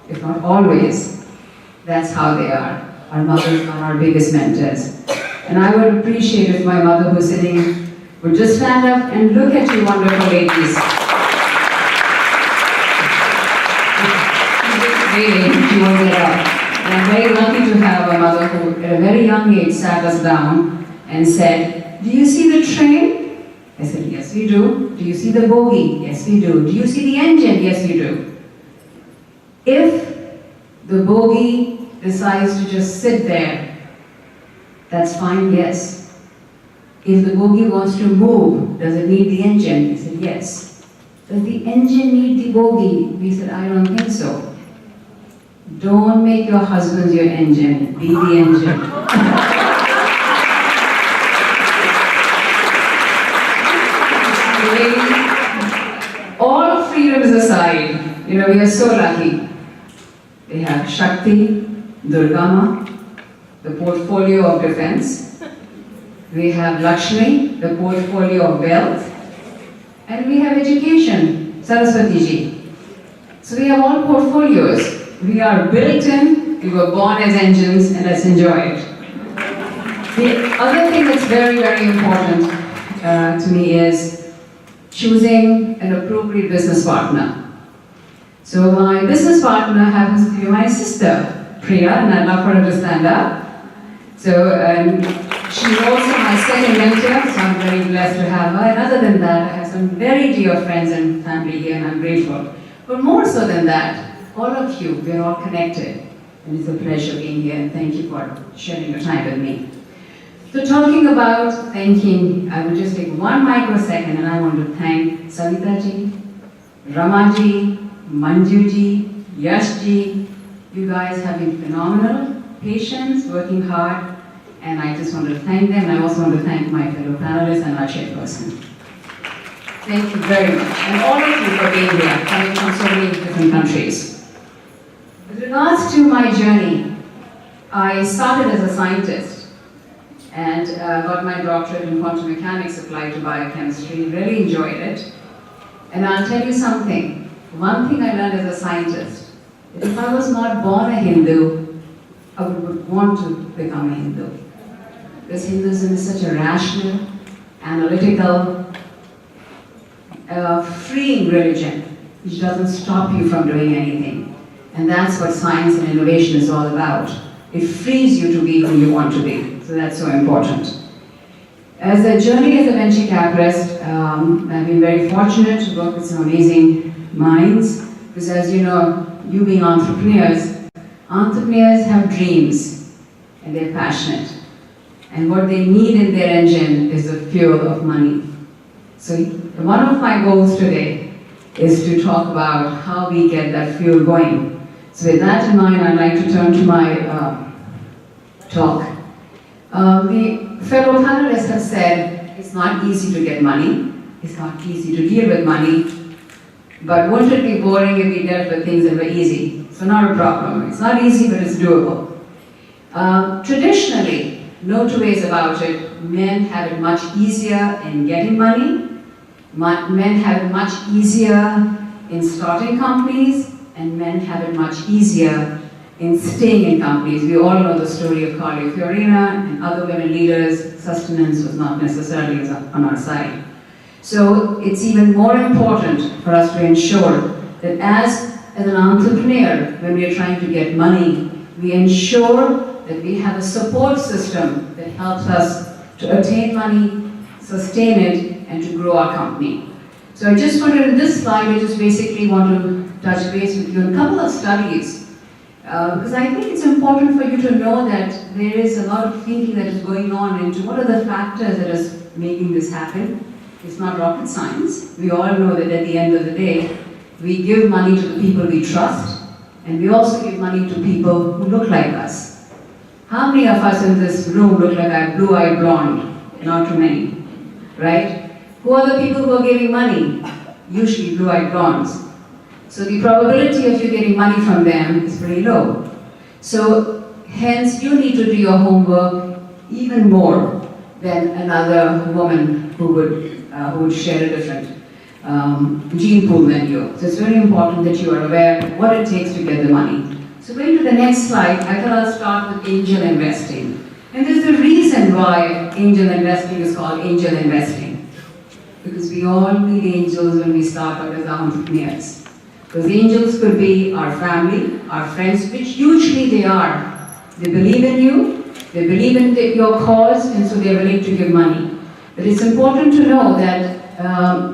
if not always, that's how they are. Our mothers are our biggest mentors. And I would appreciate if my mother who's sitting would just stand up and look at you wonderful ladies. waving, she won't get up. And I'm very lucky to have a mother who, at a very young age, sat us down and said, "Do you see the train?" I said, "Yes, we do." "Do you see the bogie?" "Yes, we do." "Do you see the engine?" "Yes, we do." If the bogie decides to just sit there, that's fine, yes. If the bogie wants to move, does it need the engine? He said, yes. Does the engine need the bogie? We said, I don't think so. Don't make your husband your engine, be the engine. All freedoms aside, we are so lucky. They have Shakti, Durgama, the portfolio of defense. We have Lakshmi, the portfolio of wealth. And we have education, Saraswati ji. So we have all portfolios. We are built in, we were born as engines, and let's enjoy it. The other thing that's very, very important to me is choosing an appropriate business partner. So my business partner happens to be my sister, Priya, and I'd love for her to stand up. So she's also my second mentor, so I'm very blessed to have her. And other than that, I have some very dear friends and family here, and I'm grateful. But more so than that, all of you, we're all connected. And it's a pleasure being here, and thank you for sharing your time with me. So talking about thanking, I will just take 1 microsecond, and I want to thank Savita ji, Rama ji, Manju ji, Yash ji. You guys have been phenomenal, patient, working hard, and I just want to thank them. And I also want to thank my fellow panelists and our chairperson. Thank you very much, and all of you for being here, coming from so many different countries. With regards to my journey, I started as a scientist and got my doctorate in quantum mechanics, applied to biochemistry, really enjoyed it. And I'll tell you something, one thing I learned as a scientist, that if I was not born a Hindu, I would want to become a Hindu. Because Hinduism is such a rational, analytical, freeing religion, which doesn't stop you from doing anything. And that's what science and innovation is all about. It frees you to be who you want to be. So that's so important. As a journey as a venture capitalist, I've been very fortunate to work with some amazing minds. Because as you know, you being entrepreneurs have dreams and they're passionate. And what they need in their engine is the fuel of money. So one of my goals today is to talk about how we get that fuel going. So with that in mind, I'd like to turn to my talk. The fellow panelists have said it's not easy to get money, it's not easy to deal with money, but wouldn't it be boring if we dealt with things that were easy? So not a problem. It's not easy, but it's doable. Traditionally, no two ways about it, men have it much easier in getting money, men have it much easier in starting companies, and men have it much easier in staying in companies. We all know the story of Carly Fiorina and other women leaders. Sustenance was not necessarily on our side. So it's even more important for us to ensure that as an entrepreneur, when we are trying to get money, we ensure that we have a support system that helps us to attain money, sustain it, and to grow our company. So I just wanted, in this slide, I just basically want to touch base with you on a couple of studies. Because I think it's important for you to know that there is a lot of thinking that is going on into what are the factors that is making this happen. It's not rocket science. We all know that at the end of the day, we give money to the people we trust, and we also give money to people who look like us. How many of us in this room look like a blue-eyed blonde? Not too many, right? Who are the people who are giving money? Usually blue-eyed blondes. So the probability of you getting money from them is pretty low. So hence you need to do your homework even more than another woman who would share a different gene pool than you. So it's very important that you are aware of what it takes to get the money. So going to the next slide, I thought I'll start with angel investing. And there's a reason why angel investing is called angel investing. Because we all need angels when we start out as entrepreneurs. Those angels could be our family, our friends, which usually they are. They believe in you, they believe in your cause, and so they're willing to give money. But it's important to know that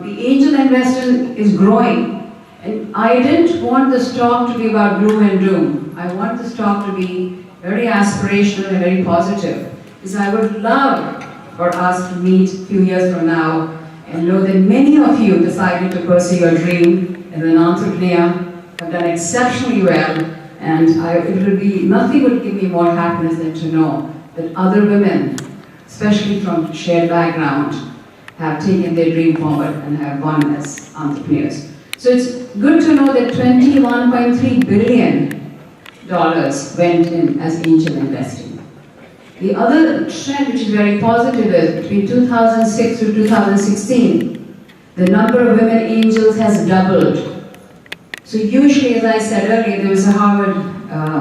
the angel investor is growing. And I didn't want this talk to be about gloom and doom. I want this talk to be very aspirational and very positive. Because I would love for us to meet a few years from now and know that many of you decided to pursue your dream as an entrepreneur, have done exceptionally well, and nothing would give me more happiness than to know that other women, especially from shared background, have taken their dream forward and have won as entrepreneurs. So it's good to know that $21.3 billion went in as angel investing. The other trend which is very positive is between 2006 to 2016, the number of women angels has doubled. So usually, as I said earlier, there was a Harvard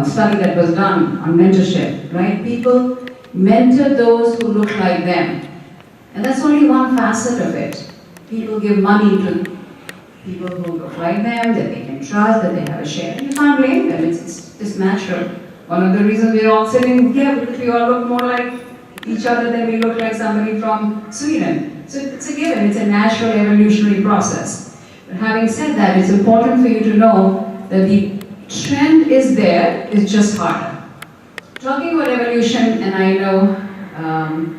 study that was done on mentorship, right? People mentor those who look like them. And that's only one facet of it. People give money to people who look like them, that they can trust, that they have a share. You can't blame them, it's just natural. One of the reasons we're all sitting here because we all look more like each other than we look like somebody from Sweden. So it's a given, it's a natural evolutionary process. But having said that, it's important for you to know that the trend is there, it's just harder. Talking about evolution, and I know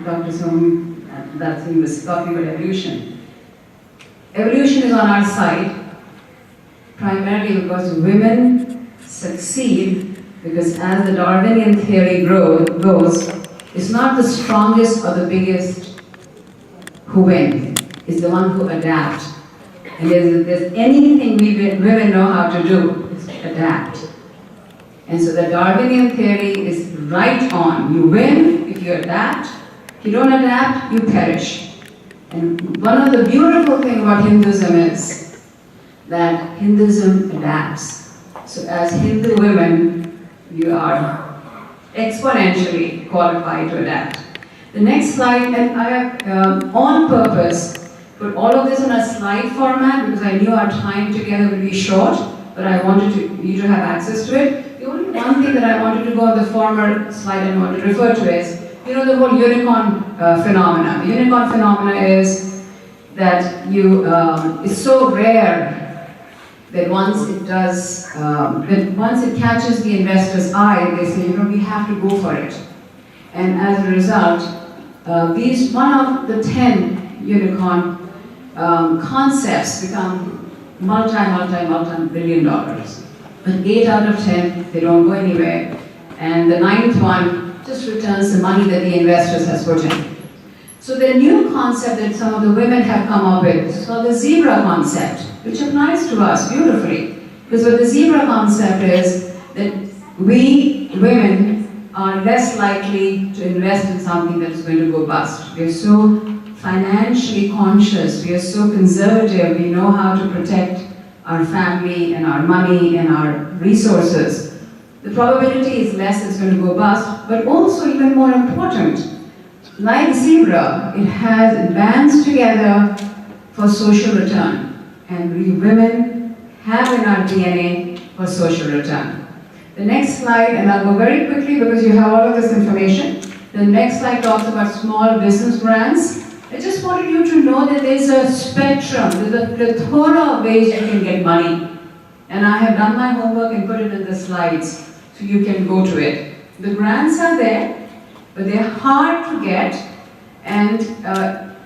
Dr. Singh was talking about evolution. Evolution is on our side, primarily because women succeed, because as the Darwinian theory goes, it's not the strongest or the biggest who win, it's the one who adapts. And if there's anything women know how to do, is adapt. And so the Darwinian theory is right on. You win if you adapt. If you don't adapt, you perish. And one of the beautiful things about Hinduism is that Hinduism adapts. So as Hindu women, you are exponentially qualified to adapt. The next slide, and I have on purpose put all of this in a slide format because I knew our time together would be short, but I wanted you to have access to it. The only one thing that I wanted to go on the former slide and want to refer to is, the whole unicorn phenomena. The unicorn phenomena is that it's so rare that once it catches the investor's eye, they say, we have to go for it. And as a result, one of the 10 unicorn concepts become multi-billion dollars. But 8 out of 10, they don't go anywhere. And the 9th one just returns the money that the investors has put in. So the new concept that some of the women have come up with is called the zebra concept, which applies to us beautifully. Because what the zebra concept is that we women are less likely to invest in something that is going to go bust. We are so financially conscious, we are so conservative, we know how to protect our family and our money and our resources. The probability is less it's going to go bust, but also even more important, like zebra, it bands together for social return. And we women have in our DNA for social return. The next slide, and I'll go very quickly because you have all of this information. The next slide talks about small business grants. I just wanted you to know that there's a spectrum, there's a plethora of ways you can get money. And I have done my homework and put it in the slides so you can go to it. The grants are there, but they're hard to get, and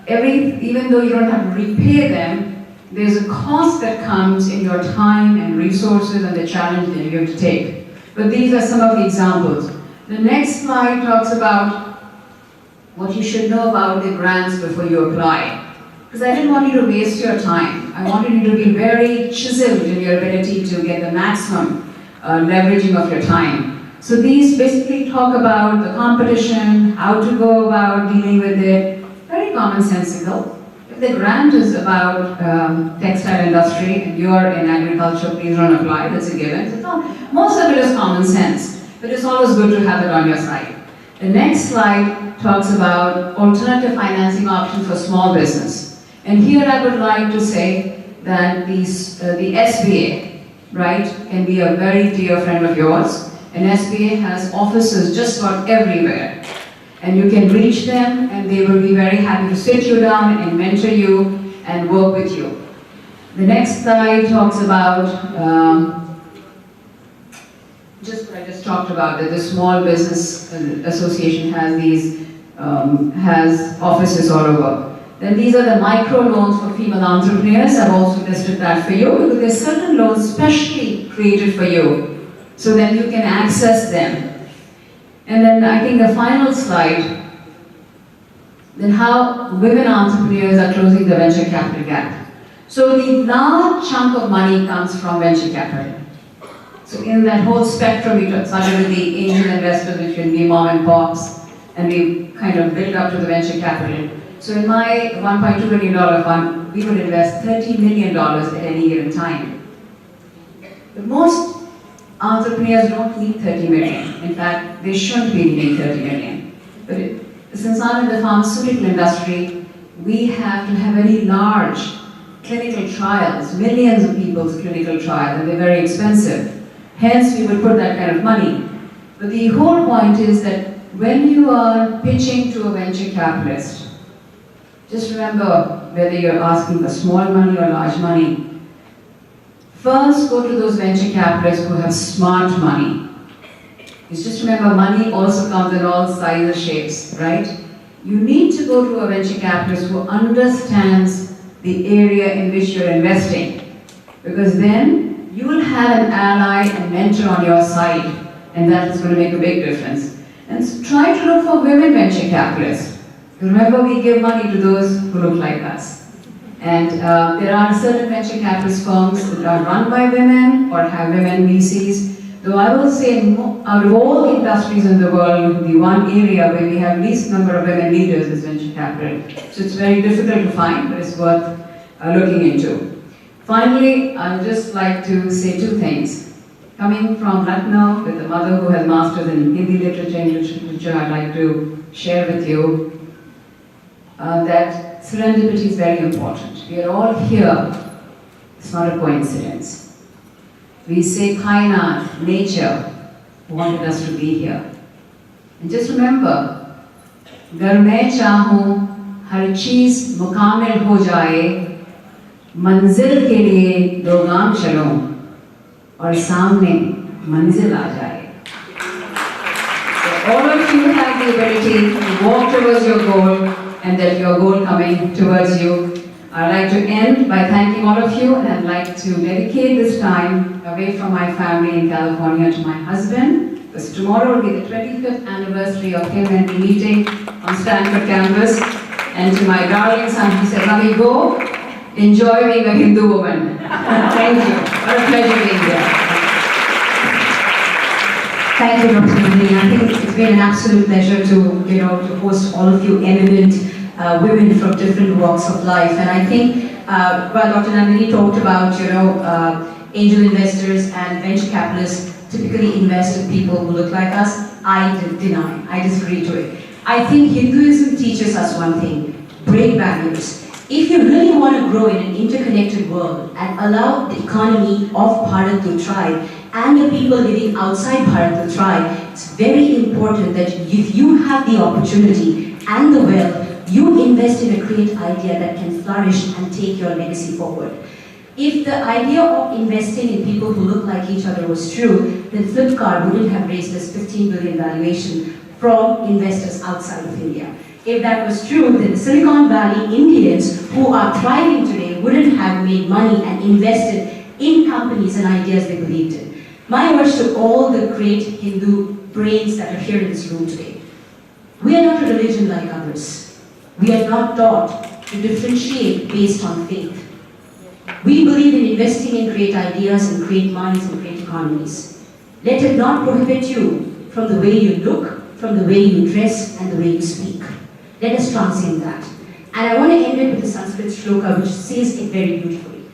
even though you don't have to repay them, there's a cost that comes in your time and resources and the challenge that you have to take. But these are some of the examples. The next slide talks about what you should know about the grants before you apply. Because I didn't want you to waste your time. I wanted you to be very chiseled in your ability to get the maximum leveraging of your time. So these basically talk about the competition, how to go about dealing with it, very commonsensical. If the grant is about textile industry and you're in agriculture, please don't apply, that's a given. Most of it is common sense, but it's always good to have it on your side. The next slide talks about alternative financing options for small business. And here I would like to say that the SBA right, can be a very dear friend of yours. And SBA has offices just about everywhere. And you can reach them and they will be very happy to sit you down and mentor you and work with you. The next slide talks about just what I just talked about, that the Small Business Association has offices all over. Then these are the micro loans for female entrepreneurs. I've also listed that for you because there's certain loans specially created for you, so then you can access them. And then I think the final slide, then how women entrepreneurs are closing the venture capital gap. So the large chunk of money comes from venture capital. So in that whole spectrum, we started with the angel investors, which can be mom and pops, and we kind of built up to the venture capital. So in my $1.2 billion fund, we would invest $30 million at any given time. But most entrepreneurs don't need 30 million. In fact, they shouldn't be needing 30 million. But since I'm in the pharmaceutical industry, we have to have very large clinical trials, millions of people's clinical trials, and they're very expensive. Hence, we would put that kind of money. But the whole point is that when you are pitching to a venture capitalist, just remember whether you're asking for small money or large money. First, go to those venture capitalists who have smart money. Just remember, money also comes in all sizes, shapes, right? You need to go to a venture capitalist who understands the area in which you're investing, because then you will have an ally and mentor on your side, and that is going to make a big difference. And so try to look for women venture capitalists. Remember, we give money to those who look like us. And there are certain venture capitalist firms that are run by women or have women VCs. Though I will say, out of all industries in the world, the one area where we have least number of women leaders is venture capital. So it's very difficult to find, but it's worth looking into. Finally, I would just like to say two things. Coming from Lucknow, with a mother who has masters in Hindi literature and English literature, I'd like to share with you that serendipity is very important. We are all here. It's not a coincidence. We say Kainat, nature, wanted us to be here. And just remember, अगर मैं चाहूँ हर चीज़ मुकामिल हो जाए, मंजिल के लिए दो गाम चलो और सामने मंजिल आ जाए. So all of you have the ability to walk towards your goal, and that your goal coming towards you. I'd like to end by thanking all of you, and I'd like to dedicate this time away from my family in California to my husband, because tomorrow will be the 25th anniversary of him and me meeting on Stanford campus. And to my darling son, he said, "Mommy, go, enjoy being a Hindu woman." Thank you. What a pleasure being here. Thank you, Dr. Nandini. I think it's been an absolute pleasure to host all of you eminent women from different walks of life. And I think while Dr. Nandini talked about angel investors and venture capitalists typically invest in people who look like us, I disagree to it. I think Hinduism teaches us one thing: break barriers. If you really want to grow in an interconnected world and allow the economy of Bharat to thrive, and the people living outside Bharat to thrive, it's very important that if you have the opportunity and the wealth, you invest in a great idea that can flourish and take your legacy forward. If the idea of investing in people who look like each other was true, then Flipkart wouldn't have raised this 15 billion valuation from investors outside of India. If that was true, then the Silicon Valley Indians who are thriving today wouldn't have made money and invested in companies and ideas they believed in. My words to all the great Hindu brains that are here in this room today: we are not a religion like others. We are not taught to differentiate based on faith. We believe in investing in great ideas and great minds and great economies. Let it not prohibit you from the way you look, from the way you dress, and the way you speak. Let us transcend that. And I want to end it with a Sanskrit shloka which says it very beautifully.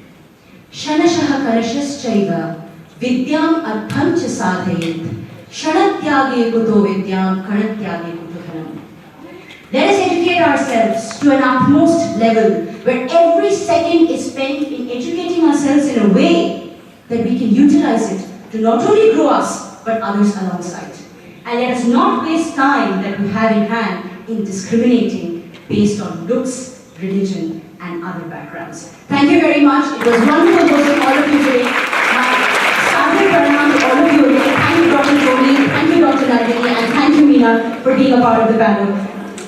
Shanashaha karashaschaiva vidyam artham cha sadhayet shanatyage kuto vidyam kanatyage kuto dhanam. Let us educate ourselves to an utmost level where every second is spent in educating ourselves in a way that we can utilize it to not only grow us, but others alongside. And let us not waste time that we have in hand in discriminating based on looks, religion, and other backgrounds. Thank you very much. It was wonderful hosting all of you today. My Sadhya Pranam to all of you again. Thank you, Dr. Toni, thank you, Dr. Nandini, and thank you, Meena, for being a part of the panel.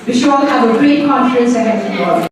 We should all have a great conference ahead of you all.